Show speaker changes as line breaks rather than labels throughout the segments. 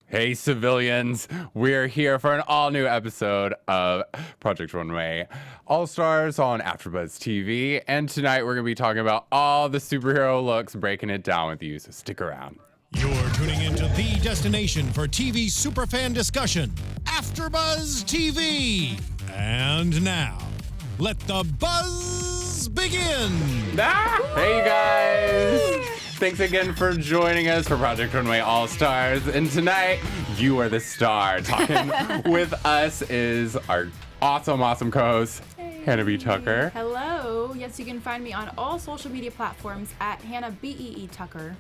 Hey, civilians. We're here for an all-new episode of Project Runway All Stars on AfterBuzz TV. And tonight we're going to be talking about all the superhero looks, breaking it down with you, so stick around.
You're tuning into the destination for TV superfan discussion, AfterBuzz TV. And now, let the buzz begin.
Hey, you guys. Thanks again for joining us for Project Runway All Stars. And tonight, you are the star. Talking with us is our awesome co-host, Hanna Bee Tucker.
Hello. Yes, you can find me on all social media platforms at Hanna Bee Tucker.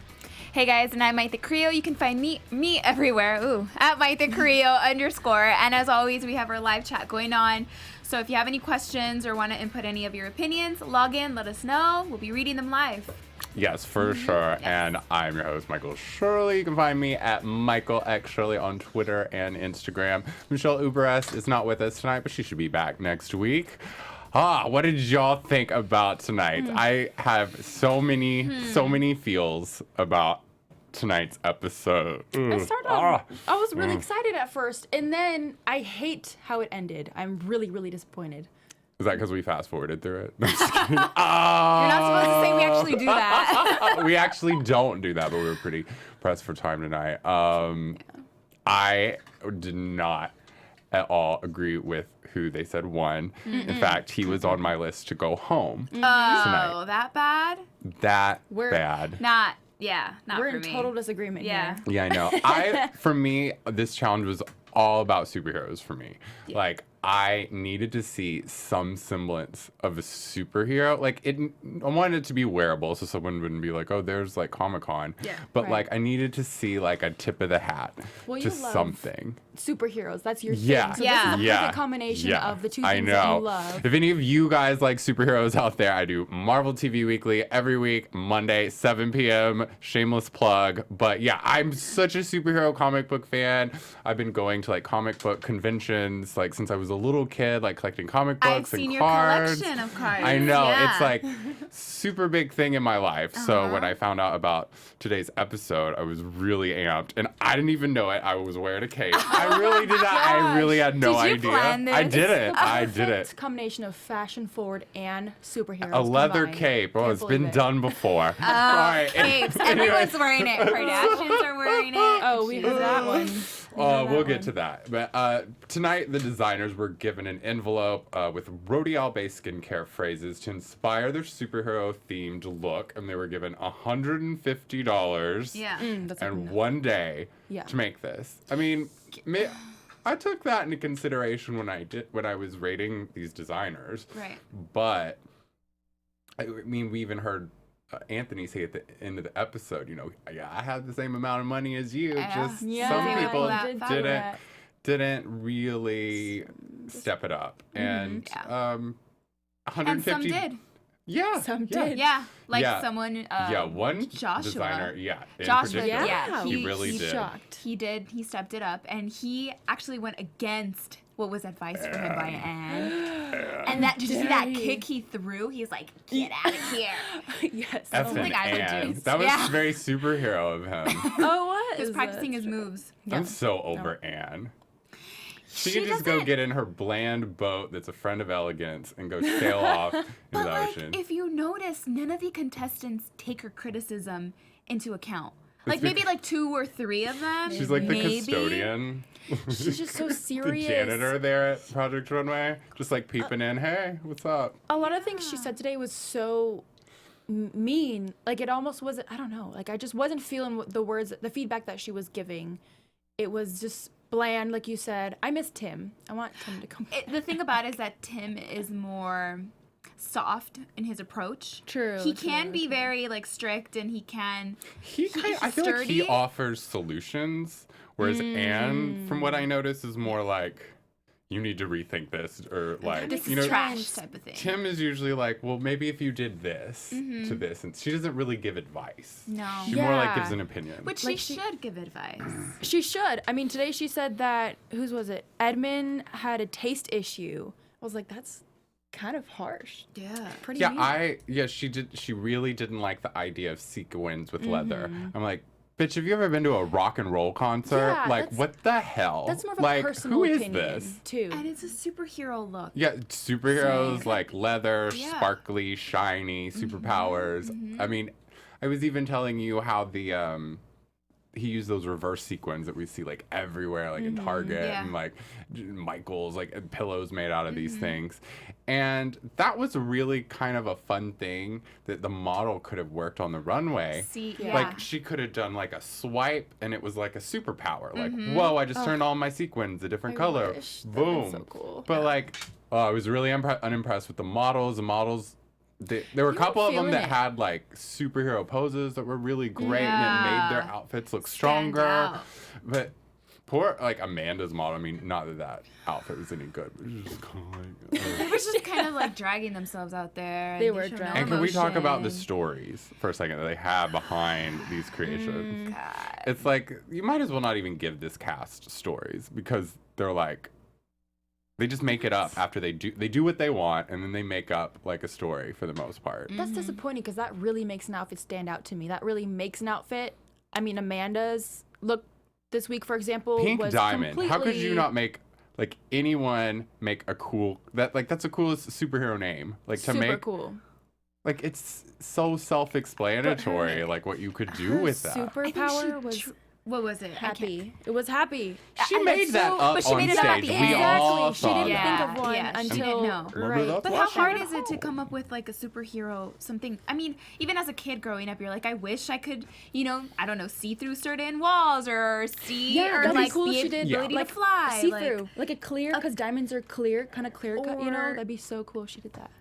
Hey guys, and I'm Mayte Carrillo. You can find me everywhere. At Mayte Carrillo _. And as always, we have our live chat going on. So if you have any questions or want to input any of your opinions, log in, let us know. We'll be reading them live.
Yes, for sure. Yes. And I'm your host, Michael Shirley. You can find me at Michael X Shirley on Twitter and Instagram. Michelle Uberest is not with us tonight, but she should be back next week. What did y'all think about tonight? I have so many feels about tonight's episode.
I was really excited at first, and then I hate how it ended. I'm really disappointed.
Is that because we fast forwarded through it?
You're not supposed to say we actually do that.
We actually don't do that, but we were pretty pressed for time tonight. I did not at all agree with who they said won. In fact, he was on my list to go home tonight.
Oh, that bad?
Bad.
We're
not
We're
for
in
me.
total disagreement here.
Yeah, I know. For me, this challenge was all about superheroes for me.
Yeah.
Like, I needed to see some semblance of a superhero. Like, I wanted it to be wearable so someone wouldn't be like, oh, there's like Comic-Con.
Yeah,
but
right.
like, I needed to see like a tip of the hat
Well,
to
you love
something.
Superheroes, that's your
Yeah.
thing. So this is a
Yeah.
perfect combination of the two
I
things
know.
that you love.
If any of you guys like superheroes out there, I do Marvel TV Weekly every week, Monday, 7 p.m. Shameless plug. But yeah, I'm such a superhero comic book fan. I've been going to like comic book conventions like since I was a little kid, like collecting comic books
I've seen
and
your
cards.
collection of cards.
I know.
Yeah.
It's like super big thing in my life. So when I found out about today's episode, I was really amped. And I didn't even know it. I was wearing a cape. I really did not. I really had no
Did you
idea.
plan this?
I didn't.
The
I did
perfect
it.
combination of fashion forward and superheroes.
A leather
combined.
cape. Oh,
Can't
it's
believe
been
it.
done before. All right.
Capes.
Anyway.
Everyone's wearing it. Kardashians are wearing it.
Oh, we heard that one.
We'll get to that. But tonight, the designers were given an envelope with Rodial-based skincare phrases to inspire their superhero-themed look, and they were given $150
Yeah.
That's
and 1 day to make this. I mean, I took that into consideration when I was rating these designers.
Right.
But I mean, we even heard Anthony say at the end of the episode, I had the same amount of money as you. Just some people didn't really step it up. And
And
150.
some did.
Yeah.
Some did.
Yeah. Like
Yeah.
someone.
One
Joshua.
designer. Yeah. In
Joshua,
particular,
yeah.
he really did.
Shocked.
He did. He stepped it up, and he actually went against what was advised for him by Anne. And that, did you see that kick he threw? He's like, "Get out of here!"
Yes.
Effing
I would
Anne.
do.
That was
Yeah.
very superhero of him.
Oh, what?
He was practicing his moves.
I'm so over Anne. She
She
could just go
doesn't-
get in her bland boat that's a friend of elegance and go sail off in
But
the
like,
ocean.
if you notice, none of the contestants take her criticism into account.
It's
Like maybe like 2 or 3 of them.
She's like the
maybe.
custodian.
She's just so
The
serious.
janitor there at Project Runway. Just like peeping in. Hey, what's up?
A lot of things she said today was so mean. Like it almost wasn't. I don't know. Like I just wasn't feeling the words, the feedback that she was giving. It was just bland, like you said. I miss Tim. I want Tim to come back.
The thing about it is that Tim is more soft in his approach.
True.
He can be very like strict, and he can.
I feel like he
sturdy.
offers solutions, whereas Anne, from what I notice, is more like, you need to rethink this, or like,
This
you
is
know,
trash type of thing.
Tim is usually like, well, maybe if you did this to this, and she doesn't really give advice.
No.
She more like
Yeah.
gives an opinion.
Which
Like
she should give advice.
She should. I mean, today she said that, whose was it? Edmond had a taste issue. I was like, that's kind of harsh.
Yeah.
Pretty mean.
She really didn't like the idea of sequins with leather. I'm like, Bitch, have you ever been to a rock and roll concert?
Yeah,
Like,
that's-
what the hell?
That's more of a
like,
personal
who is
opinion,
this?
too.
And it's a superhero look.
Yeah, superheroes, like leather,
Yeah.
sparkly, shiny, superpowers. I mean, I was even telling you how the he used those reverse sequins that we see like everywhere, like in Target
Yeah.
and like Michael's, like pillows made out of these things. And that was really kind of a fun thing that the model could have worked on the runway.
See,
Yeah.
Like she could have done like a swipe and it was like a superpower. Like, whoa, I just turned all my sequins a different color.
wish. That'd been
Boom.
so cool.
But like, I was really unimpressed with the models. The models, there were a
You
couple
were
of them
feeling
that
it.
had like superhero poses that were really great and it made their
Yeah.
outfits look
Stand
stronger.
out.
But poor like Amanda's model. I mean, not that that outfit was any good, but it was just kind of like.
They were just kind of like dragging themselves out there. and
They were
showed no
dragging.
And can we talk about the
emotion.
stories for a second that they have behind these creations?
God.
It's like you might as well not even give this cast stories because they're like they just make it up after they do what they want and then they make up like a story for the most part.
That's disappointing because that really makes an outfit stand out to me. That really makes an outfit. I mean, Amanda's look this week, for example,
Pink
was
Diamond. How could you
completely-
not make like anyone make a cool that's the coolest superhero name. Like to
super
make
cool?
like it's so self-explanatory like what you could do
Her
with that.
I think
superpower was
what was it? I can't-
happy. It was happy.
She made that up
but she
on
made it up at
stage.
the
We
end.
all
Exactly. She
thought
didn't
that.
think of one
Yeah, she
until
didn't know.
Remember
right.
that's
But
why
how
she-
hard is it to come up with like a superhero something? I mean, even as a kid growing up, you're like, I wish I could, I don't know, see through certain walls or see
Yeah,
or
that'd
like
be cool if
be
she did
ability
like
to fly,
see through, like a clear, because diamonds are clear, kind of clear cut.
Or-
That'd be so cool if she did that.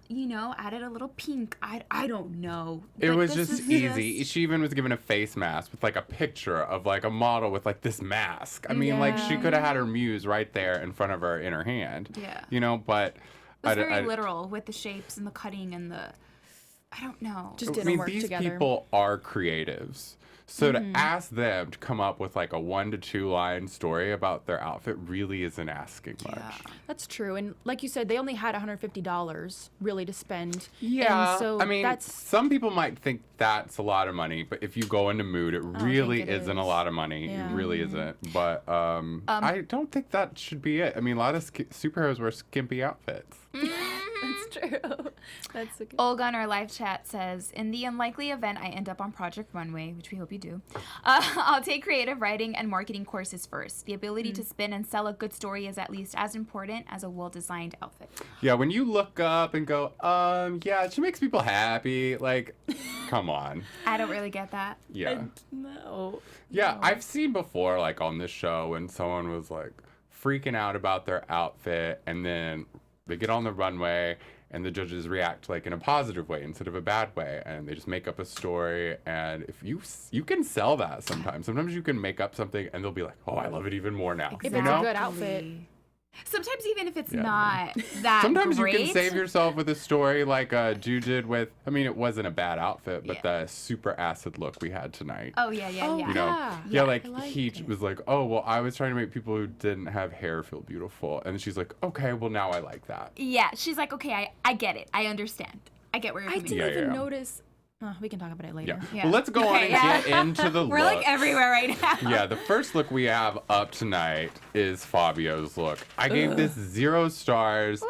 Added a little pink. I don't know.
It
But
was
this
just
is
easy. She even was given a face mask with like a picture of like a model with like this mask. I mean, like she
Yeah.
could have had her muse right there in front of her in her hand.
Yeah.
But
It was
d-
very literal with the shapes and the cutting and the. I don't know.
Just
I
didn't
mean,
work
these
together.
people are creatives. So to ask them to come up with like a 1 to 2 line story about their outfit really isn't asking much.
That's true, and like you said, they only had $150 really to spend.
Yeah,
and so
I mean,
that's
some people might think that's a lot of money, but if you go into mood, it really
think it
isn't a
is.
lot of money.
Yeah.
It really isn't. But I don't think that should be it. I mean, a lot of superheroes wear skimpy outfits.
that's true. That's okay.
Olga in our live chat says, in the unlikely event I end up on Project Runway, which we hope you do, I'll take creative writing and marketing courses first. The ability to spin and sell a good story is at least as important as a well-designed outfit.
Yeah, when you look up and go, yeah, she makes people happy. Like, come on.
I don't really get that.
Yeah.
No.
Yeah, I've seen before, like on this show, when someone was like freaking out about their outfit, and then they get on the runway, and the judges react like in a positive way instead of a bad way, and they just make up a story. And if you can sell that sometimes. Sometimes you can make up something, and they'll be like, "Oh, I love it even more now."
If
You
it's
know?
a good outfit.
Sometimes even if it's
Yeah.
not that
Sometimes
great,
you can save yourself with a story like Ju did with. I mean, it wasn't a bad outfit, but the super acid look we had tonight.
Oh yeah.
Oh,
You know,
Yeah.
yeah, like
I liked
he
it.
was like, "Oh, well, I was trying to make people who didn't have hair feel beautiful," and she's like, "Okay, well, now I like that."
Yeah, she's like, okay, I get it. I understand. I get where you're
I
coming
didn't
from.
Yeah,
even
yeah.
notice. We can talk about it later.
Yeah.
Yeah.
Well, let's go on
Okay,
and
yeah.
get into the
We're
look.
like everywhere right now.
Yeah, the first look we have up tonight is Fabio's look. I gave this 0 stars.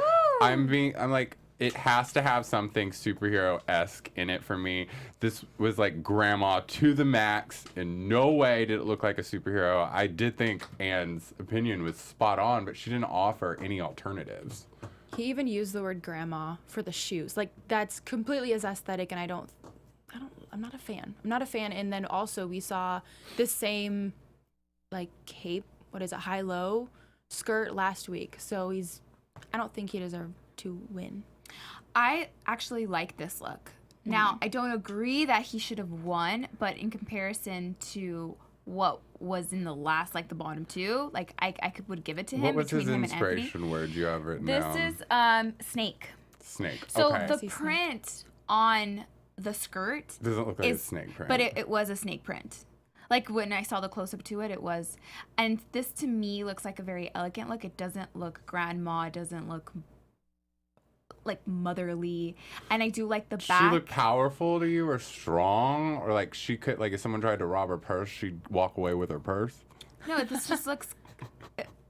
I'm like, it has to have something superhero-esque in it for me. This was like grandma to the max. In no way did it look like a superhero. I did think Anne's opinion was spot on, but she didn't offer any alternatives.
He even used the word grandma for the shoes. Like that's completely as aesthetic, and I'm not a fan. I'm not a fan. And then also we saw the same like cape, what is it, high-low skirt last week. So I don't think he deserved to win.
I actually like this look. Now, I don't agree that he should have won, but in comparison to what was in the last, like the bottom 2, like I would give it to him.
What was
between
his
him and Anthony.
inspiration word you have written
This
down?
is snake.
Snake.
So
okay.
the
See snake.
print on the skirt
Doesn't look like a
is,
snake print.
but it was a snake print. Like when I saw the close up to it, it was. And this to me looks like a very elegant look. It doesn't look grandma. It doesn't look like motherly, and I do like the
She
back.
look powerful to you or strong? Or like she could, like if someone tried to rob her purse, she'd walk away with her purse?
No, this just looks.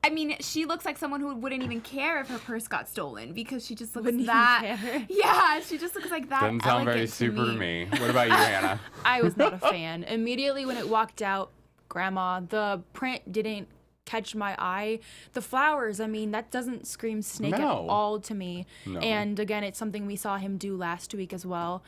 I mean, she looks like someone who wouldn't even care if her purse got stolen because she just looks
Wouldn't even
that.
care.
Yeah, she just looks like that.
Doesn't sound very
elegant
super to me. What about you, Hannah?
I was not a fan. Immediately when it walked out, Grandma, the print didn't catch my eye. The flowers, I mean, that doesn't scream snake at
No.
all to me.
No.
And again, it's something we saw him do last week as well.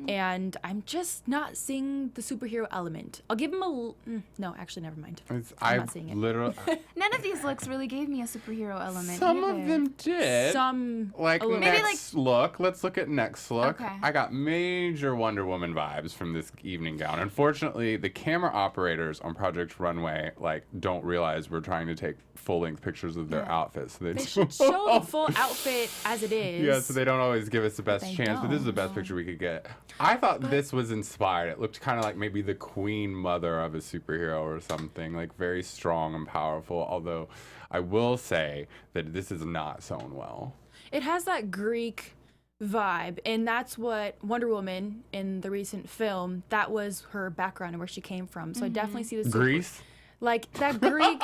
And I'm just not seeing the superhero element. I'll give him no, actually, never mind. I'm not seeing it.
Literally,
None of these looks really gave me a superhero element.
some
either.
of them did.
Some
Like
a little-
Maybe,
next look. Let's look at next look.
Okay.
I got major Wonder Woman vibes from this evening gown. Unfortunately, the camera operators on Project Runway don't realize we're trying to take full-length pictures of their outfits. So
They should show the full outfit as it is.
Yeah, so they don't always give us the best
They
chance, but this is the
don't.
best picture we could get. I thought this was inspired. It looked kind of like maybe the queen mother of a superhero or something, like very strong and powerful, although I will say that this is not sewn well.
It has that Greek vibe, and that's what Wonder Woman in the recent film, that was her background and where she came from. So I definitely see the
Greece?
like that Greek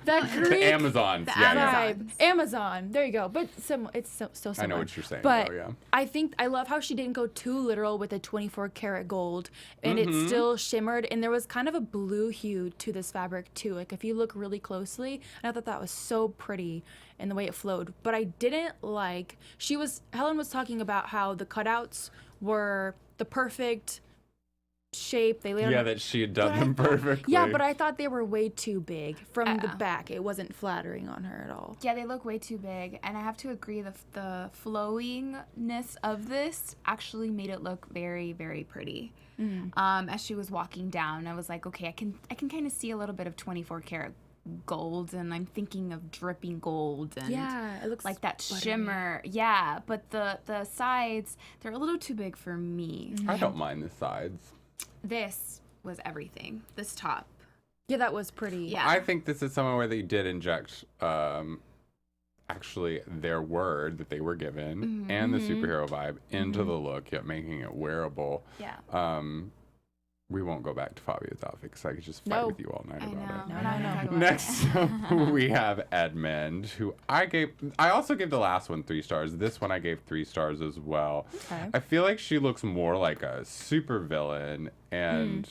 The Amazons.
The
Yeah, yeah.
vibe. Amazon. There you go. But it's still
I
similar.
know what you're saying,
But
though, yeah.
I think I love how she didn't go too literal with the 24 karat gold, and
Mm-hmm.
it still shimmered, and there was kind of a blue hue to this fabric too. Like if you look really closely, and I thought that was so pretty and the way it flowed. But I didn't like. Helen was talking about how the cutouts were the perfect shape. They laid
Yeah,
on
that she had done
But I
them
thought-
perfectly.
Yeah, but I thought they were way too big from the
Uh-uh.
back. It wasn't flattering on her at all.
Yeah, they look way too big, and I have to agree the flowingness of this actually made it look very, very pretty. As she was walking down, I was like, okay, I can kind of see a little bit of 24 karat gold, and I'm thinking of dripping gold and
Yeah, it looks
like that
buttery.
shimmer. Yeah, but the sides, they're a little too big for me.
I don't mind the sides.
This was everything. This top.
Yeah, that was pretty.
Yeah.
I think this is somewhere where they did inject actually their word that they were given and the superhero vibe into the look, yet making it wearable.
Yeah.
We won't go back to Fabio's outfit because I could just fight
No.
with you all night
I know.
about
No,
We're not
no,
gonna
no.
talk
it.
about
Next
it.
up, we have Edmond, who I also gave the last one 3 stars. This one I gave 3 stars as well.
Okay.
I feel like she looks more like a super villain, and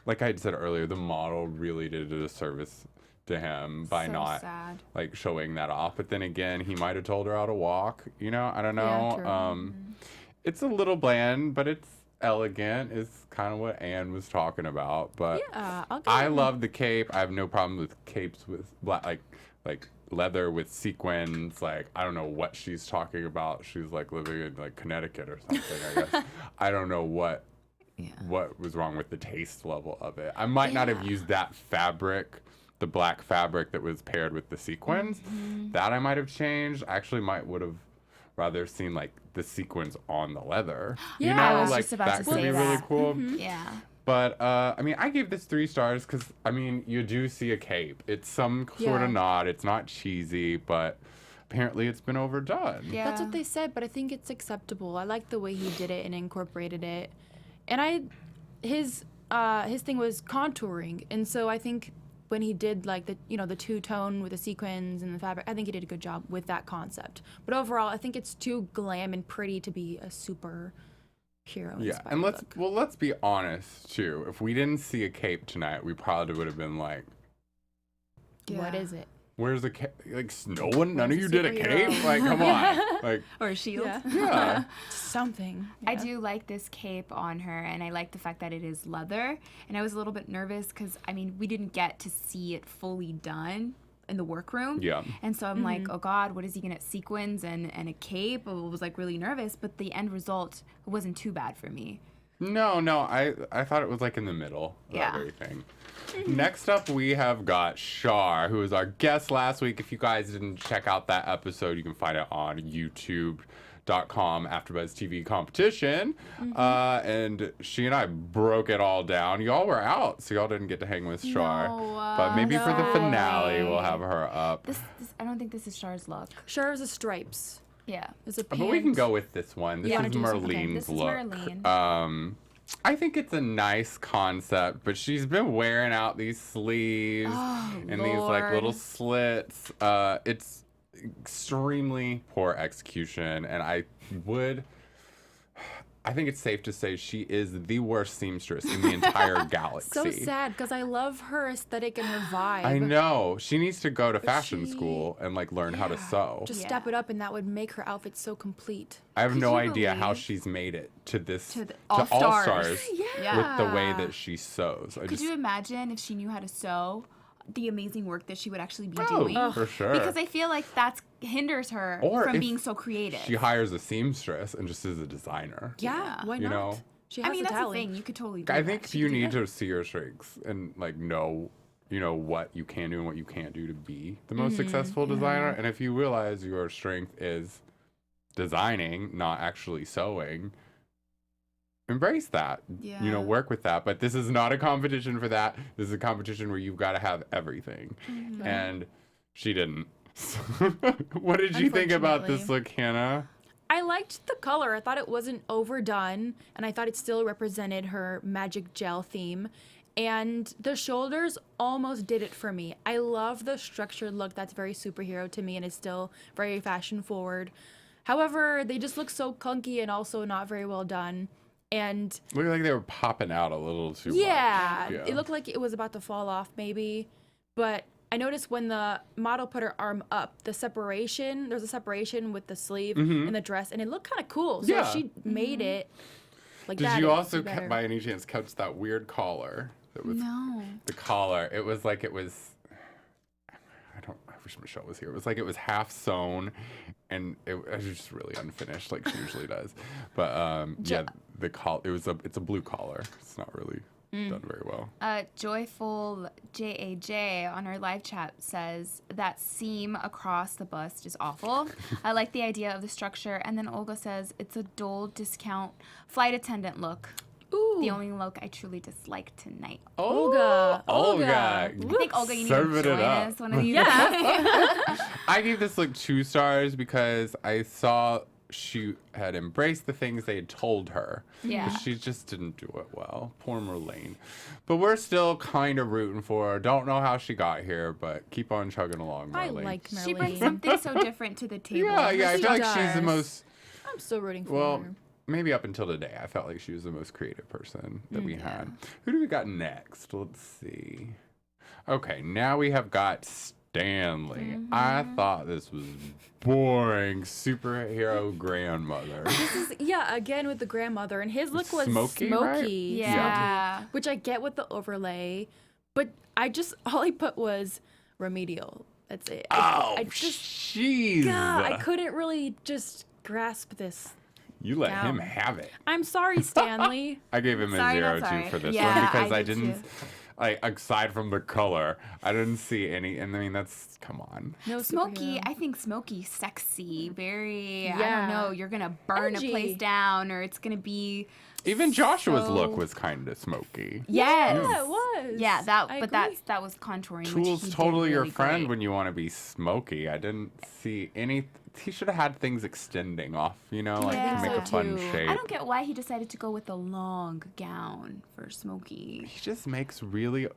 like I had said earlier, the model really did a disservice to him by
So
not
sad.
like showing that off. But then again, he might have told her how to walk. You know, I don't
Yeah,
know.
true.
It's a little bland, but it's elegant. Is kind of what Anne was talking about. But
Yeah, I'll give
I
it-
love the cape. I have no problem with capes with black, like leather with sequins. Like I don't know what she's talking about. She's like living in like Connecticut or something. I guess I don't know what was wrong with the taste level of it. I might not have used that fabric, the black fabric that was paired with the sequins. That I might have changed. I actually would have rather seen like the sequins on the leather.
Yeah,
you know,
I was
like
just about
that
to
could
say
be really
that.
cool.
Yeah.
But I mean, I gave this 3 stars because I mean, you do see a cape. It's some sort
Yeah.
of nod. It's not cheesy, but apparently it's been overdone.
Yeah.
That's what they said, but I think it's acceptable. I like the way he did it and incorporated it. And his thing was contouring, and so I think when he did like the two-tone with the sequins and the fabric, I think he did a good job with that concept. But overall, I think it's too glam and pretty to be a super hero.
Yeah, and let's be honest too. If we didn't see a cape tonight, we probably would have been like,
What
Yeah.
is it?
"Where's the cape? Like no one, none of
Where's
you
the
did a
superhero?"
cape? Like come on, like
Or a shield.
Yeah.
yeah."
Something.
I
Yeah.
do like this cape on her, and I like the fact that it is leather. And I was a little bit nervous because, I mean, we didn't get to see it fully done in the workroom.
Yeah.
And so I'm like, oh God, what is he gonna sequins and a cape? I was like really nervous, but the end result wasn't too bad for me.
No, I thought it was like in the middle of
Yeah.
everything. Next up, we have got Shar, who was our guest last week. If you guys didn't check out that episode, you can find it on youtube.com AfterBuzz TV competition. And she and I broke it all down. Y'all were out, so y'all didn't get to hang with Shar.
No,
but maybe for the
no
finale, we'll
way.
have her up.
This I don't think this is Char's look.
Sure, it was the stripes.
Yeah.
There's a
But we can
pant.
go with this one. This
You
is
wanna do this one? Okay,
Merlene's
this is
look.
Merlene.
I think it's a nice concept, but she's been wearing out these sleeves and these like little
Lord.
slits. It's extremely poor execution, and I think it's safe to say she is the worst seamstress in the entire galaxy.
So sad because I love her aesthetic and her vibe.
I know. She needs to go to fashion
she-
school and like learn how to sew.
Just
Yeah.
step it up, and that would make her outfit so complete.
I have
Could
no
you
idea how
believe-
she's made it to this
To the
All
All Stars.
Stars
Yeah.
with the way that she sews.
Could you imagine if she knew how to sew, the amazing work that she would actually be
Oh,
doing?
for sure.
Because I feel like that hinders her
Or
from
if
being so creative.
She hires a seamstress and just is a designer.
Yeah, why
You
not?
know?
She has
I mean,
the
that's the
talent.
thing. You could totally do
I
that.
think
She
you
could do
need
that.
to see your strengths and like know, what you can do and what you can't do to be the most successful designer. And if you realize your strength is designing, not actually sewing, embrace that.
Yeah.
Work with that. But this is not a competition for that. This is a competition where you've got to have everything. And she didn't. What did you think about this look, Hannah?
I liked the color. I thought it wasn't overdone, and I thought it still represented her magic gel theme. And the shoulders almost did it for me. I love the structured look that's very superhero to me, and it's still very fashion forward. However, they just look so clunky and also not very well done. And
Looked like they were popping out a little too
yeah,
much.
it looked like it was about to fall off maybe. But I noticed when the model put her arm up, there's a separation with the sleeve and the dress, and it looked kind of cool. So
Yeah.
she made it like
Did
that.
you
it's
also,
better.
by any chance, catch that weird collar? That was
No.
the collar. It was like it was. I wish Michelle was here. It was like it was half sewn, and it was just really unfinished, like she usually does. But yeah, the collar. It's a blue collar. It's not really done very well.
Joyful JAJ on our live chat says that seam across the bust is awful. I like the idea of the structure. And then Olga says it's a dull discount flight attendant look.
Ooh,
The only look I truly dislike tonight.
Olga.
Olga.
I think Olga, you need
Serving
to
it
join
up.
us one of these
Yeah.
I gave this look 2 stars because I saw she had embraced the things they had told her.
Yeah.
But she just didn't do it well. Poor Merlene. But we're still kind of rooting for her. Don't know how she got here, but keep on chugging along,
I
Merlene.
like
She brings
Merlene.
something so different to the table.
Yeah, I
She
feel like she's the
does.
most,
I'm still rooting for
well,
her.
maybe up until today, I felt like she was the most creative person that we had. Who do we got next? Let's see. Okay, now we have got Stanley. I thought this was boring superhero grandmother.
This is again with the grandmother, and his look was
Smoky, right?
Yeah.
which I get with the overlay, but all I put was remedial. That's it. I just
jeez.
I couldn't really just grasp this.
You let him
down.
have it.
I'm sorry, Stanley.
I gave him
Sorry,
a 0
not sorry.
too for this
Yeah,
one because
I
I
did
didn't,
too.
like, aside from the color, I didn't see any. And I mean, that's, come on.
No
Smoky,
superhero.
I think Smoky sexy, very, I
Yeah.
don't know, you're gonna burn
Edgy.
a place down or it's gonna be
Even Joshua's
so-
look was kind of smoky.
yes.
Yeah, it was.
Yeah,
I
but
agree.
that was contouring. which
Tool's
he did
totally your
really
friend
great.
when you want to be smoky. I didn't see any. He should have had things extending off, like
Yeah.
to make
I
a
think
fun
so, too.
shape.
I don't get why he decided to go with the long gown for Smoky.
He just makes really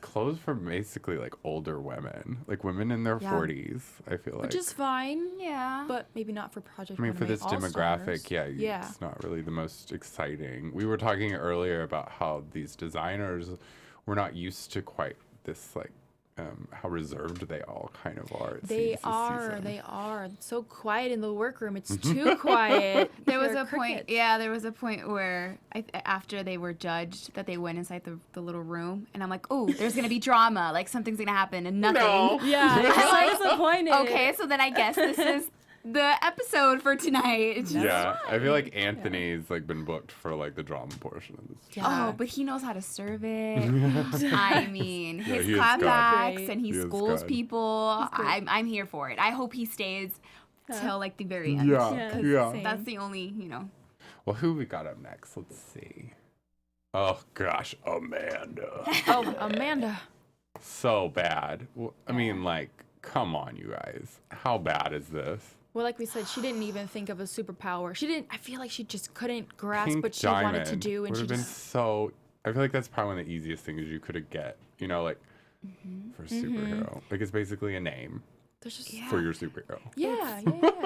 clothes for basically like older women, like women in their
Yeah.
40s. I feel like.
Which is fine,
Yeah.
but maybe not for Project
I mean, for
Runway
this
All
demographic,
Stars.
yeah, it's not really the most exciting. We were talking earlier about how these designers were not used to quite this, like, how reserved they all kind of are. it
They
seems, this
are.
season.
They are so quiet in the workroom. It's too quiet.
There was
They're
a point,
crickets.
there was a point where after they were judged that they went inside the little room, and I'm like, oh, there's gonna be drama, like something's gonna happen, and nothing.
No.
Yeah, I was disappointed.
Okay, so then I guess this is the episode for tonight. It's just-
Yeah, I feel like Anthony's like been booked for like the drama portion of this.
Yeah.
Oh, but he knows how to serve it. I mean, his
he is
clapbacks
good.
and he
He is
schools
good.
people. I'm here for it. I hope he stays till like the very end.
Yeah,
Yeah,
yeah.
That's the only,
Well, who we got up next? Let's see. Oh gosh, Amanda.
Oh, Amanda.
So bad. I mean, like, come on, you guys. How bad is this?
Well, like we said, she didn't even think of a superpower. She didn't. I feel like she just couldn't grasp
Pink
what she
diamond
wanted to do, and
would
she
have been
just.
so. I feel like that's probably one of the easiest things you could have get. You know, like for a superhero, like it's basically a name
There's just.
for your superhero.
Yeah.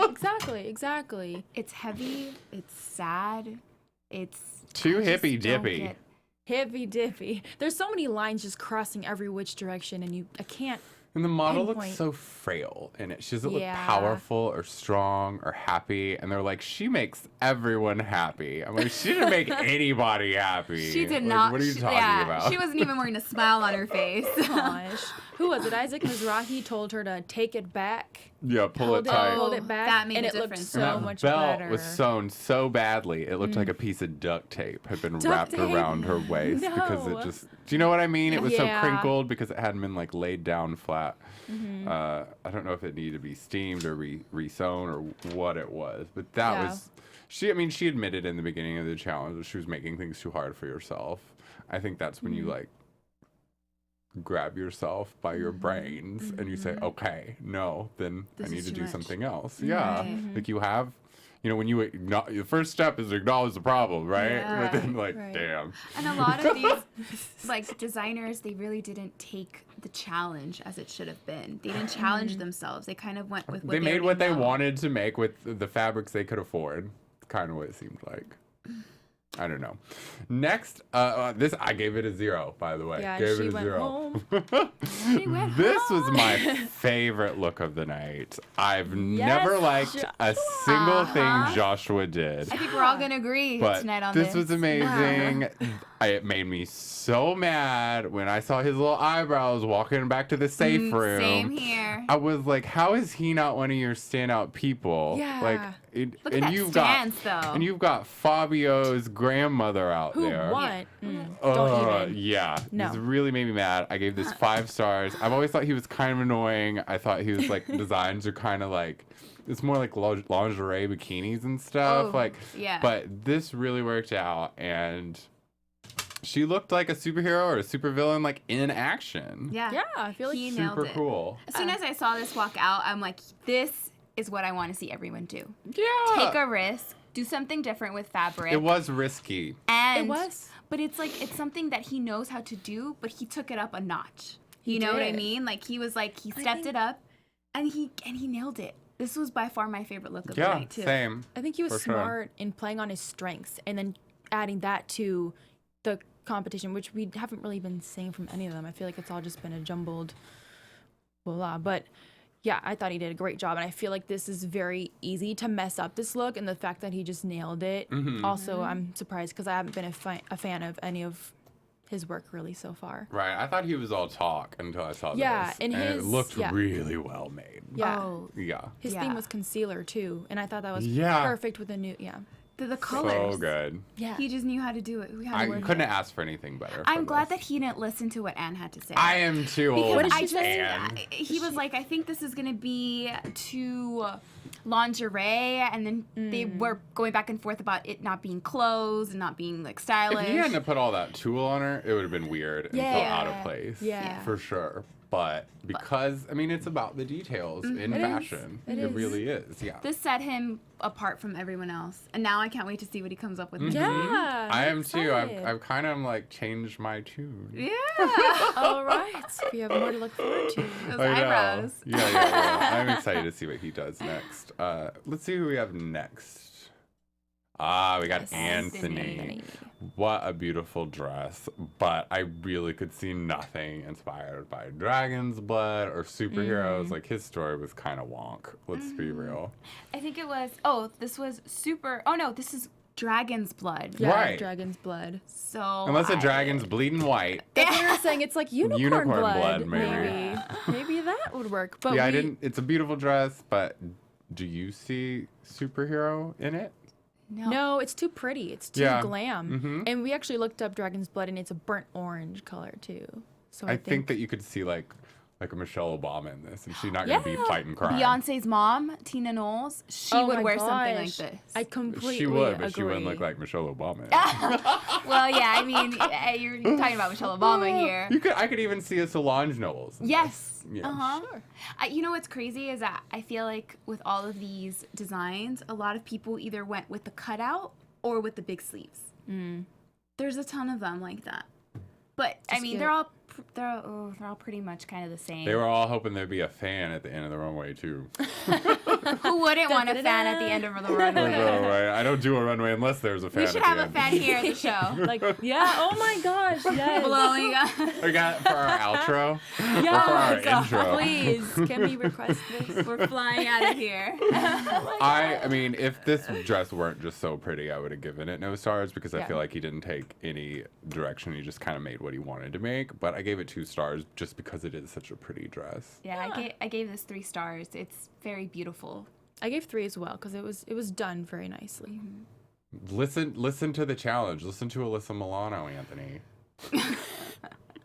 Exactly.
It's heavy. It's sad. It's
Too
I just
hippy
don't
dippy.
get-
Hippy dippy. There's so many lines just crossing every which direction, and I can't.
And the model looks
pinpoint.
so frail in it. She doesn't look
Yeah.
powerful or strong or happy. And they're like, she makes everyone happy. I'm like, she didn't make anybody happy.
She did
Like,
not.
What are you
she-
talking
yeah,
about?
She wasn't even wearing a smile on her face.
Gosh, who was it? Isaac Mizrahi told her to take it back.
Yeah, pull it
Hold
tight.
Hold it back.
That made
and
a
it looked
difference.
so
And that
much
belt
better.
was sewn so badly, it looked like a piece of duct tape had been wrapped
tape?
around her waist because
No.
it just. Do you know what I mean? It was so
Yeah.
crinkled because it hadn't been like laid down flat. I don't know if it needed to be steamed or re-sewn or what it was, but that
Yeah.
was. She admitted in the beginning of the challenge that she was making things too hard for herself. I think that's when you like grab yourself by your brains and you say, okay, no, then
This
I need
is
to
too
do
much.
something else. Yeah.
Right.
Like you have, when you the first step is to acknowledge the problem, right?
Yeah.
But then like,
Right.
damn.
And a lot of these, like, designers, they really didn't take the challenge as it should have been. They didn't challenge themselves. They kind of went with what
They made
already
what they
know.
wanted to make with the fabrics they could afford. Kind of what it seemed like. I don't know. Next, this I gave it a 0, by the way.
Yeah,
Gave
she
it a
went
0.
home.
She went
This was
home.
my favorite look of the night. I've never liked a single thing Joshua did.
I think we're all going to agree
But
tonight on
this was amazing. It made me so mad when I saw his little eyebrows walking back to the safe room.
Same here.
I was like, how is he not one of your standout people?
Yeah.
Like,
Look at that stance, though.
And you've got Fabio's grandmother out
Who
there.
won? Don't even.
Yeah.
No.
This really made me mad. I gave this 5 stars. I've always thought he was kind of annoying. I thought he was like, designs are kind of like, it's more like lingerie bikinis and stuff.
Oh, yeah.
But this really worked out. And she looked like a superhero or a supervillain, like in action.
Yeah.
Yeah, I feel like
He
Super
nailed it.
cool.
As soon as I saw this walk out, I'm like, this is what I want to see everyone do.
Yeah.
Take a risk. Do something different with fabric.
It was risky.
And
It was.
But it's like, it's something that he knows how to do, but he took it up a notch.
He
You know what I
did.
mean? Like, he was like, he stepped it up and he nailed it. This was by far my favorite look of the
Yeah,
night, too.
same.
I think he was
For sure.
smart in playing on his strengths and then adding that to the competition, which we haven't really been seeing from any of them. I feel like it's all just been a jumbled blah. But yeah, I thought he did a great job, and I feel like this is very easy to mess up this look, and the fact that he just nailed it. Also, I'm surprised because I haven't been a fan of any of his work really so far.
Right. I thought he was all talk until I saw
Yeah,
this.
and
it
his-
looked
yeah.
really well made.
Yeah.
Oh,
Yeah.
His
Yeah.
theme was concealer too, and I thought that was
Yeah.
perfect with the new. Yeah.
the colors.
So good.
Yeah.
He just knew how to do it. We had
I
to work
couldn't
it.
have asked for anything better.
I'm
from
glad
this.
that he didn't listen to what Anne had to say.
I am too.
Because
old.
did
I
she
just,
say?
he was like, I think this is gonna be too lingerie, and then they were going back and forth about it not being clothes and not being like stylish.
If he hadn't put all that tulle on her, it would have been weird and felt out of
Yeah.
place.
Yeah.
For sure. But because, I mean, it's about the details in
It is.
fashion.
It
It
is.
really is. Yeah.
This set him apart from everyone else, and now I can't wait to see what he comes up with. next.
Yeah.
I am
I'm
too.
excited.
I've kind of like changed my tune.
Yeah,
All right. We have more to look forward to.
those
I know.
eyebrows.
Yeah. I'm excited to see what he does next. Let's see who we have next. We got
Yes.
Anthony. What a beautiful dress. But I really could see nothing inspired by dragon's blood or superheroes. Like his story was kind of wonk. Let's be real.
I think it was. Oh, this was super. Oh no, this is dragon's blood.
Yeah,
Right.
Dragon's blood.
So
Unless a dragon's bleeding white.
That's what we were saying. It's like unicorn,
Unicorn
blood.
blood, maybe.
Maybe that would work. But
Yeah, I
we-
didn't. It's a beautiful dress, but do you see superhero in it?
No, it's too pretty. It's too
Yeah.
glam.
Mhm.
And we actually looked up Dragon's blood, and it's a burnt orange color too. So
I think that you could see like like a Michelle Obama in this, and she's not gonna be fighting crime.
Beyonce's mom, Tina Knowles, she
Oh
would
my
wear something like
gosh.
this.
I completely
She would, but
agree.
she wouldn't look like Michelle Obama.
Well, yeah, I mean, you're talking about Michelle Obama here.
I could even see a Solange Knowles. in
Yes.
this. Yeah.
Uh-huh. You know what's crazy is that I feel like with all of these designs, a lot of people either went with the cutout or with the big sleeves. There's a ton of them like that. But I mean, they're all pretty much kind of the same.
They were all hoping there'd be a fan at the end of the runway too.
Who wouldn't want a fan at the end of the runway?
Runway. I don't do a runway unless there's a fan.
We should
at
have
the
a
end.
fan here at the show.
Like, yeah. Oh my gosh. Yes.
Blowing up.
We got it for our outro.
Yeah.
Or for our intro.
Please, can we request this?
We're flying out of here.
I mean, if this dress weren't just so pretty, I would have given it no stars because I
Yeah.
feel like he didn't take any direction. He just kind of made what he wanted to make. But I gave it 2 stars just because it is such a pretty dress.
Yeah, I gave this 3 stars. It's very beautiful.
I gave 3 as well because it was done very nicely.
Listen to the challenge. Listen to Alyssa Milano, Anthony.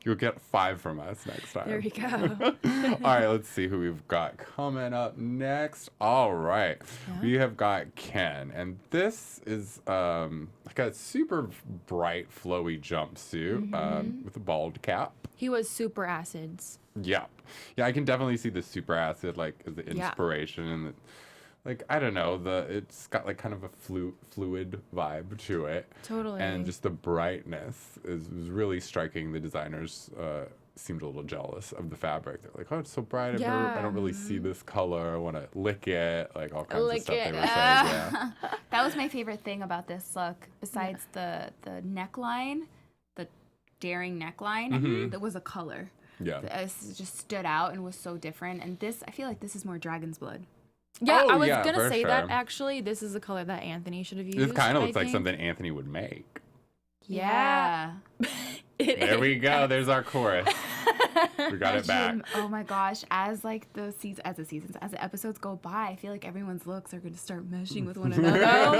You'll get 5 from us next time.
There we go.
All right, let's see who we've got coming up next. All right, we have got Ken, and this is like a super bright, flowy jumpsuit with a bald cap.
He was super acids.
Yeah, I can definitely see the super acid like as the
Yeah.
inspiration and the, like I don't know it's got like kind of a fluid vibe to it.
Totally.
And just the brightness is really striking. The designers seemed a little jealous of the fabric. They're like, oh, it's so bright. I don't really see this color. I want to lick it. Like all kinds of stuff they were saying. Yeah.
That was my favorite thing about this look, besides the neckline, the daring neckline, that was a color.
Yeah.
It just stood out and was so different. And this, I feel like this is more dragon's blood.
Yeah,
Oh,
I was
yeah,
gonna
for
say that
sure.
actually. This is the color that Anthony should have used.
This kind of
I
looks like
think.
something Anthony would make.
Yeah.
There we go. There's our chorus. We got it back.
Oh my gosh! As like the episodes go by, I feel like everyone's looks are going to start meshing with one another.
Oh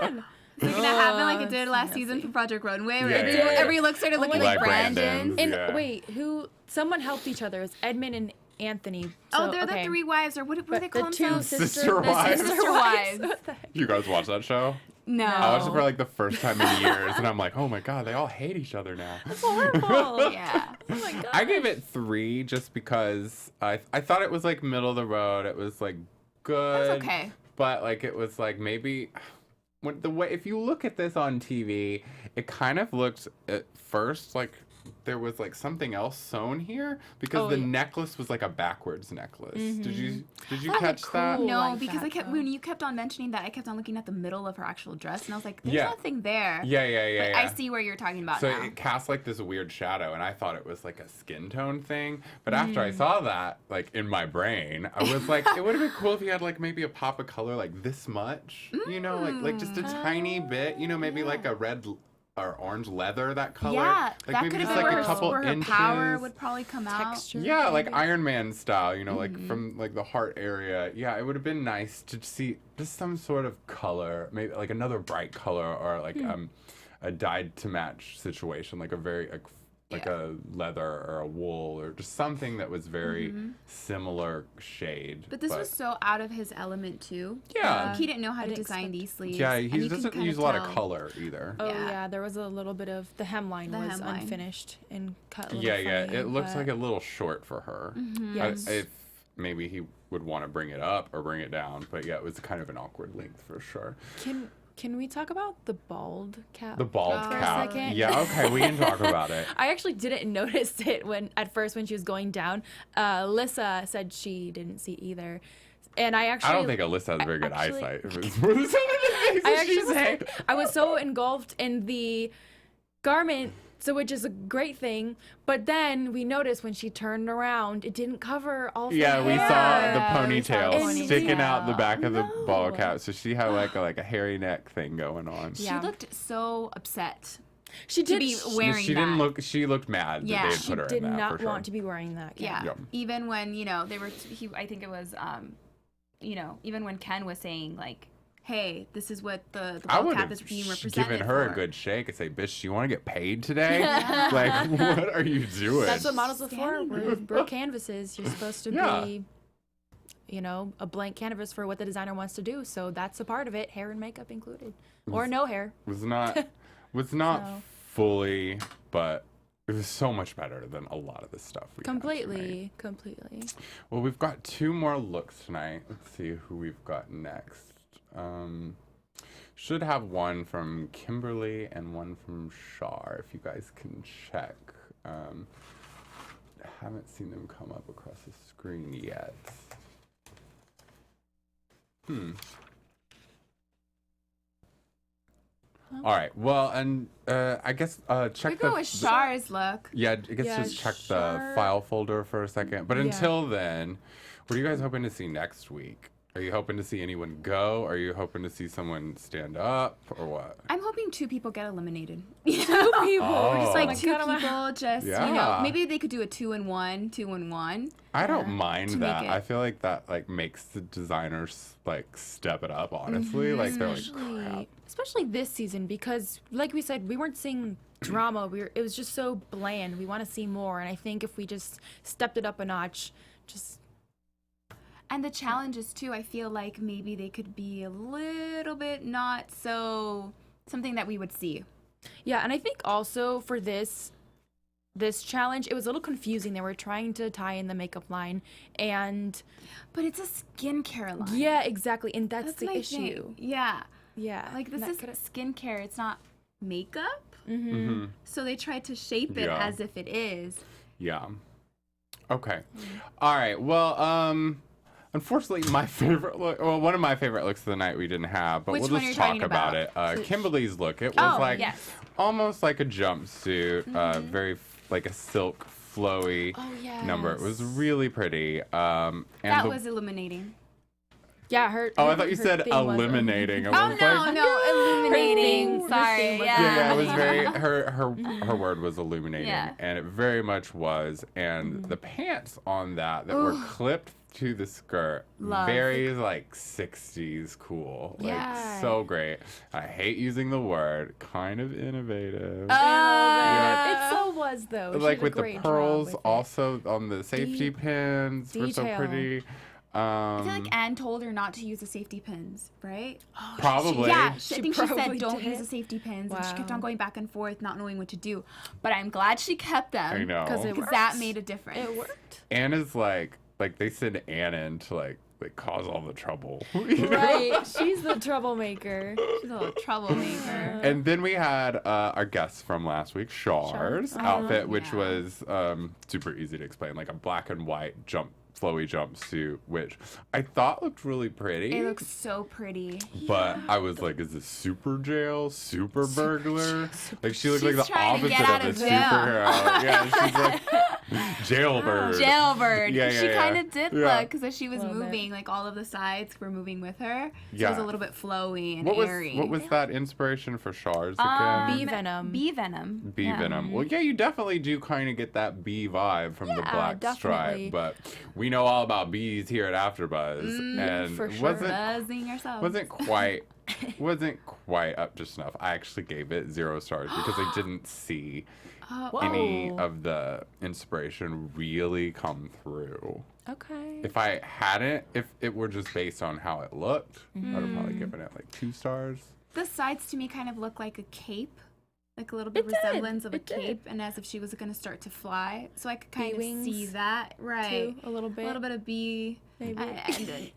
man.
It's gonna happen like it did last season for Project Runway, where
Yeah.
every look started looking
Like
like Brandon.
Brandon's.
And
Yeah.
wait, someone helped each other. It was Edmond and Anthony.
Oh,
So,
they're
okay.
the 3 wives, or what do
But
they call
the 2
themselves?
Sister wives.
Sister wives.
What the heck?
You guys watch that show?
No.
I watched it for like the first time in years, and I'm like, oh my god, they all hate each other now.
Horrible.
Yeah.
Oh my god.
I gave it 3 just because I thought it was like middle of the road. It was like good.
That's okay.
But like it was like maybe when the way if you look at this on TV, it kind of looked at first like there was like something else sewn here because the necklace was like a backwards necklace. Did you
That
catch
looked
that?
cool.
No,
like
because
that, though.
when you kept on mentioning that, I kept on looking at the middle of her actual dress, and I was like, "There's
Yeah.
nothing there."
Yeah.
But I see where you're talking about
So
now.
it cast like this weird shadow, and I thought it was like a skin tone thing. But after I saw that, like in my brain, I was like, it would have been cool if you had like maybe a pop of color like this much, you know, like just a tiny bit, you know, maybe like a red or orange leather, that color.
Yeah,
like
that
maybe
could have
just
been
like
where,
a couple
where her
inches.
power would probably come out.
Texture.
Yeah, like
maybe.
Iron Man style, you know, like from like the heart area. Yeah, it would have been nice to see just some sort of color, maybe like another bright color or like a dyed to match situation, like a very like a leather or a wool or just something that was very similar shade.
But this was so out of his element too.
Yeah.
Like, he didn't know how to
didn't
design
expect-
these sleeves.
Yeah,
and
he
you can
doesn't
kinda
use a lot of
tell.
color either.
Oh
Yeah.
yeah, there was a little bit of the hemline
The
was
hemline.
unfinished and cut. A little
Yeah.
funny,
It looks
but-
like a little short for her.
Yes.
If maybe he would want to bring it up or bring it down, but yeah, it was kind of an awkward length for sure.
Can we talk about the bald cap?
The bald
for
cap.
a second?
Yeah, okay, we can talk about it.
I actually didn't notice it at first when she was going down. Alyssa said she didn't see either, and I actually.
I don't think Alyssa has very good
actually-
eyesight. If it's more than some of the things
I
that
actually
she's saying.
I was so engulfed in the garment, so which is a great thing. But then we noticed when she turned around, it didn't cover all. Of her
Yeah, we
hair.
saw the
Yeah, we saw the
ponytail sticking out the
ponytail.
back of the ball
No.
cap, so she had like a hairy neck thing going on.
Yeah.
She looked so upset
She
to
did.
be wearing
She
that.
didn't look. She looked mad that
Yeah.
they had
She
put her
did
in that
not
for sure.
want to be wearing that.
Yeah.
Yep.
Even when, they were, I think it was, even when Ken was saying, like, hey, this is what the
I
ball
would
cap
have
is being represented
given her
for.
a good shake and say, bitch, do you want to get paid today? Like, what are you doing?
That's what models are for. We're canvases. You're supposed to
Yeah.
be, you know, a blank canvas for what the designer wants to do. So that's a part of it, hair and makeup included, or no hair.
was not
So.
fully, but it was so much better than a lot of the stuff we
Completely.
Well, we've got 2 more looks tonight. Let's see who we've got next. Should have one from Kimberly and one from Shar, if you guys can check. Haven't seen them come up across the screen yet. All right. Well, and I guess check
We go with Shar's look.
Yeah, I guess
Yeah,
just check the
Shar.
file folder for a second. But
Yeah.
until then, what are you guys hoping to see next week? Are you hoping to see anyone go? Are you hoping to see someone stand up or what?
I'm hoping 2 people get eliminated.
People.
Oh.
Just like
Oh.
2 people, just, you know,
Yeah.
maybe they could do a 2-in-1, 2-in-1.
I don't mind
to
that.
make it-
I feel like that like makes the designers like step it up. Honestly, like they're like, crap.
Especially this season, because like we said, we weren't seeing drama. It was just so bland. We want to see more, and I think if we just stepped it up a notch, just
And the challenges too, I feel like maybe they could be a little bit not so something that we would see.
yeah. And I think also for this challenge, it was a little confusing. They were trying to tie in the makeup line, and
But it's a skincare line.
yeah, exactly, and that's the
my
issue.
thing. Yeah.
Yeah,
Like this
that
is
coulda-
skincare, it's not makeup.
Mhm.
So they tried to shape it
Yeah.
as if it is.
Yeah. Okay. All right. Well, unfortunately, my favorite look, well, one of my favorite looks of the night we didn't have, but
Which
we'll
one are
just
you
talk
talking
about
about?
it. Kimberly's look, it was
Oh,
like
yes.
almost like a jumpsuit, very like a silk flowy
Oh,
number. It was
yes.
really pretty. And
That
the-
was illuminating.
Yeah, her.
Oh, I thought you
her
said
thing was-
eliminating. I
Oh
was
no,
like,
no, illuminating.
Her
Sorry.
thing was-
yeah, it was very her word was illuminating,
Yeah.
and it very much was. And the pants on that were clipped to the skirt,
Love.
very like 60s cool, like
Yeah.
so great. I hate using the word, kind of innovative.
It so was though. She
Like
did a
with the
great job
pearls
with it.
also on the safety
Deep
pins were so
detail.
pretty.
I feel like Anne told her not to use the safety pins, right?
Probably.
Yeah, I
She
think she said
probably
don't
did.
use the safety pins, and she kept
Wow.
on going back and forth, not knowing what to do. But I'm glad she kept them.
I know.
'Cause it
Because that
works.
made a difference.
It worked.
Anna's like they send Anna in to like cause all the trouble. you know?
Right. She's the troublemaker.
She's a little troublemaker.
And then we had our guest from last week, Shar's outfit, which
Yeah.
was super easy to explain, like a black and white flowy jumpsuit, which I thought looked really pretty.
It looks so pretty.
But I was like, is this super jail, super burglar? Like she looked like
She's
the
trying to
opposite
get out
of a
of jail.
superhero. Yeah, she's like jailbird.
Jailbird.
Yeah,
she
yeah,
kind
yeah.
of did
Yeah.
look, because as she was
Little bit.
moving, like all of the sides were moving with her. So it
Yeah.
was a little bit flowy and
What was
airy.
that inspiration for Shar's again?
Bee venom.
Bee venom.
Bee
Yeah.
venom. Well, yeah, you definitely do kind of get that bee vibe from the
Yeah,
black
definitely.
stripe, but we know all about bees here at AfterBuzz, and
for sure.
Buzzing yourself.
wasn't quite up to snuff. I actually gave it 0 stars because I didn't see any
Whoa.
of the inspiration really come through.
Okay.
If it were just based on how it looked, I'd have probably given it like 2 stars.
The sides to me kind of look like a cape, like a little bit
It did.
resemblance of a
It did.
cape, and as if she was going to start to fly. So I could kind of
wings,
see that, right?
a little bit.
A little bit of bee.
Maybe.
And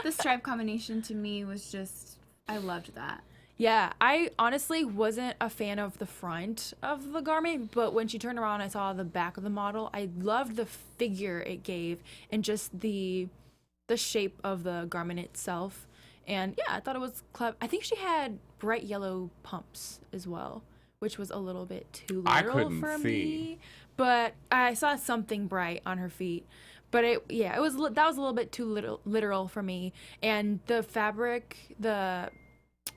the stripe combination to me was just, I loved that.
Yeah, I honestly wasn't a fan of the front of the garment, but when she turned around, I saw the back of the model. I loved the figure it gave and just the shape of the garment itself. And yeah, I thought it was clever. I think she had bright yellow pumps as well, which was a little bit too
I
literal
couldn't
for
see.
me. But I saw something bright on her feet. But that was a little bit too literal for me. And the fabric, the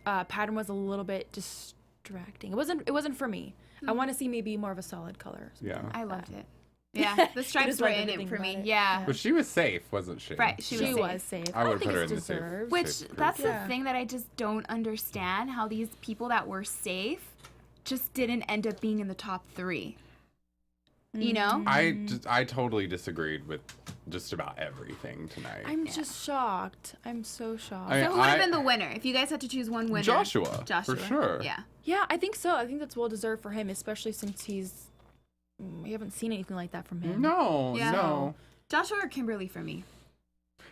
pattern was a little bit distracting. It wasn't for me. I want to see maybe more of a solid color.
Yeah.
I loved it. Yeah, the stripes
just
were
wanted
in
to
it
think
for
about
me.
it.
Yeah.
But she was safe, wasn't she?
Right, she
was safe.
I would
think
put her
it's
in the safe.
deserved.
Which,
safe group.
that's
Yeah.
the thing that I just don't understand, how these people that were safe just didn't end up being in the top 3. You know?
I totally disagreed with just about everything tonight.
I'm just shocked. I'm so shocked.
I
So who would have been the winner if you guys had to choose one winner?
Joshua, for sure.
Yeah.
Yeah, I think so. I think that's well deserved for him, especially since we haven't seen anything like that from him.
No,
Yeah.
no.
Joshua or Kimberly for me.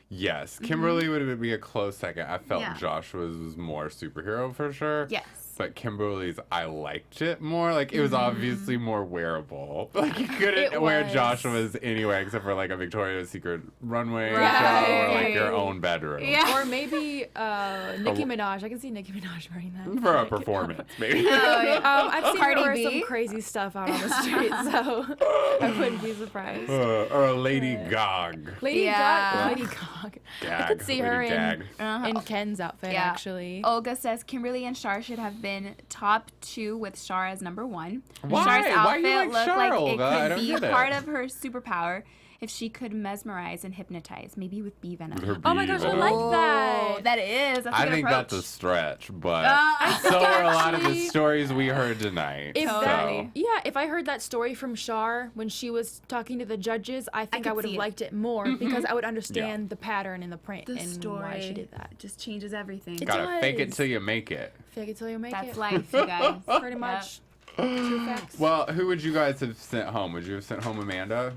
Yes, Kimberly would be a close second. I felt
Yeah.
Joshua's was more superhero for sure.
Yes.
But Kimberly's, I liked it more. Like, it was obviously more wearable. Like, you couldn't
It
wear
was.
Joshua's anyway, except for, like, a Victoria's Secret runway show or,
Right.
like, your own bedroom.
Yeah.
Or maybe Nicki Minaj. I can see Nicki Minaj wearing that.
For a performance, maybe.
Oh, yeah.
I've seen
Cardi
her wear
B.
some crazy stuff out on the street, so I wouldn't be surprised.
Or a Lady Gog.
Lady
Yeah.
Lady Gog. I
Gag.
could see her
Lady
in
Gag.
Ken's outfit,
Yeah.
actually.
Olga says Kimberly and Shar should have been top 2 with Shar as number 1.
Why?
Shar's
Why you
outfit
like
looked
Shar,
like
Olga? I
it
don't
could be
get it.
part of her superpower if she could mesmerize and hypnotize, maybe with bee venom.
With her
Oh my gosh, I
bee
like
venom.
that.
That is. That's a
I
good
think
approach.
that's a stretch, but
I
so are a lot of the
actually-
stories we heard tonight.
If
so.
that, yeah, if I heard that story from Shar when she was talking to the judges, I think I,
could
would have
see it.
liked it more because I would understand the pattern in the print
the
and
story
why she did that.
just changes everything.
It
Gotta fake it
does.
till you make it.
Fake it till you make
That's
it.
life, you guys.
Pretty much. True facts.
Well, who would you guys have sent home? Would you have sent home Amanda?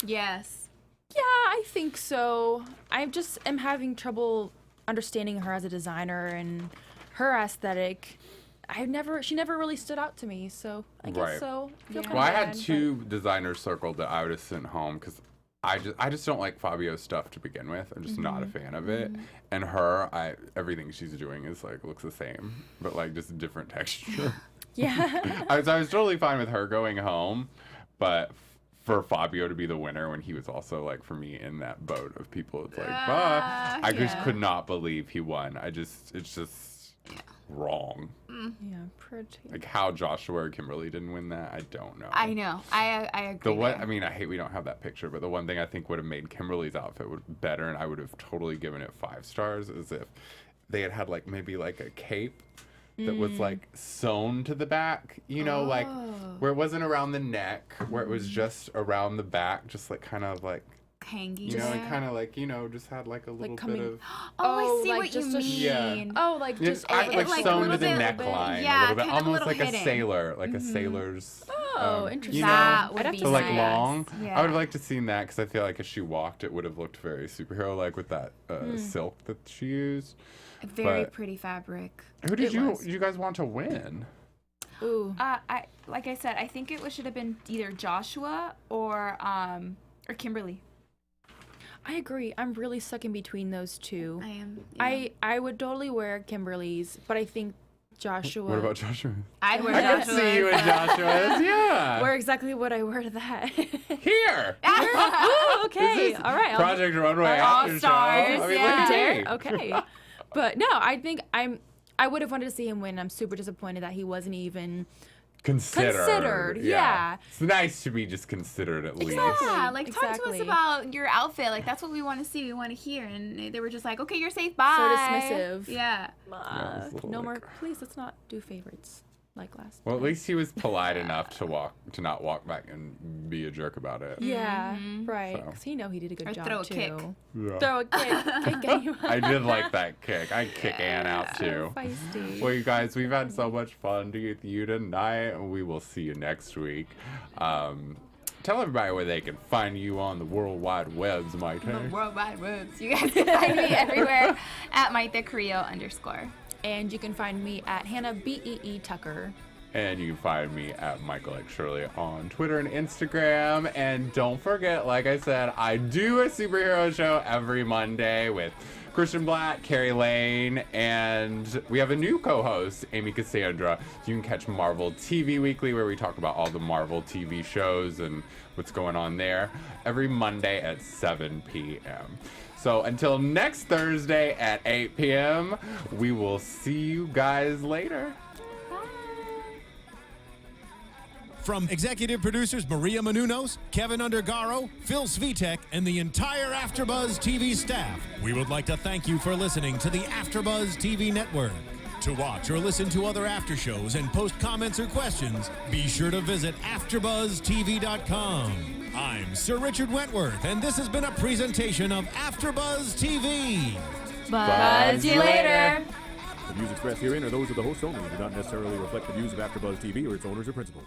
Yes.
Yeah, I think so. I just am having trouble understanding her as a designer and her aesthetic. She never really stood out to me, so I guess
Right.
so. Feel kinda
Well, I
bad,
had 2 designers circled that I would have sent home because I just don't like Fabio's stuff to begin with. I'm just not a fan of it. And everything she's doing is like looks the same, but like just a different texture.
Yeah.
I was totally fine with her going home, but for Fabio to be the winner when he was also like for me in that boat of people, it's like, I just
yeah.
could not believe he won. It's just wrong.
Yeah, pretty.
Like how Joshua or Kimberly didn't win that, I don't know.
I know. I agree.
The one,
there.
I mean, I hate we don't have that picture, but the one thing I think would have made Kimberly's outfit better, and I would have totally given it 5 stars, is if they had like maybe like a cape that was like sewn to the back, you know, like where it wasn't around the neck, where it was just around the back, just like kind of like,
hanging.
you know, and
there.
kind of like, you know, just had like a little
coming-
bit of,
Oh, I see
like
what you
just a
mean.
Yeah.
Oh, like
just
just
like
like a
sewn
little
to the
bit-
neckline,
yeah,
a little bit,
kind of a
almost
little
like
hidden.
a sailor, like a sailor's.
Oh,
you
interesting.
know,
That would
I'd have
be
to
so like
see
nice.
long.
Yeah.
I would have liked to seen that because I feel like if she walked, it would have looked very superhero like with that silk that she used.
A very
but-
pretty fabric.
Who did
It
you
was.
you guys want to win?
Ooh.
Like I said, I think it should have been either Joshua or Kimberly.
I agree. I'm really stuck in between those two.
I am. Yeah.
I would totally wear Kimberly's, but I think Joshua.
What about Joshua?
I'd wear
I could
Joshua's.
see you in Joshua's. Yeah.
Wear exactly what I wear to that.
Here.
Oh, okay. All right.
Project Runway
All
After
Stars,
Show. I mean,
yeah.
look at me.
Okay. But no, I think I would have wanted to see him win. I'm super disappointed that he wasn't even
Considered.
yeah.
It's nice to be just considered at least.
Yeah, like talk to us
Exactly.
about your outfit. Like that's what we want to see. We want to hear. And they were just like, okay, you're safe. Bye.
So dismissive.
Yeah.
Yeah, it's a little
no
like-
more. Please, let's not do favorites like last.
Well, at least he was polite enough to not walk back and be a jerk about it.
Yeah, right.
So.
Because he know he did a good
Or
job
throw a
too.
kick.
Yeah.
Throw a kick. Kick anyone.
I did like that kick. I'd kick Ann out too.
Feisty.
Well, you guys, we've had so much fun with you tonight. We will see you next week. Tell everybody where they can find you on the World Wide Webs, Mayte.
World Wide Webs. You guys can find me everywhere at Mayte Carrillo _
And you can find me at Hanna Bee Tucker.
And you can find me at Michael Shirley on Twitter and Instagram. And don't forget, like I said, I do a superhero show every Monday with Christian Black, Carrie Lane, and we have a new co-host, Amy Cassandra. You can catch Marvel TV Weekly, where we talk about all the Marvel TV shows and what's going on there, every Monday at 7 p.m. So until next Thursday at 8 p.m., we will see you guys later.
From executive producers Maria Menounos, Kevin Undergaro, Phil Svitek, and the entire AfterBuzz TV staff, we would like to thank you for listening to the AfterBuzz TV network. To watch or listen to other after shows and post comments or questions, be sure to visit AfterBuzzTV.com. I'm Sir Richard Wentworth, and this has been a presentation of AfterBuzz TV.
Buzz you later.
The views expressed herein are those of the host only and do not necessarily reflect the views of AfterBuzz TV or its owners or principals.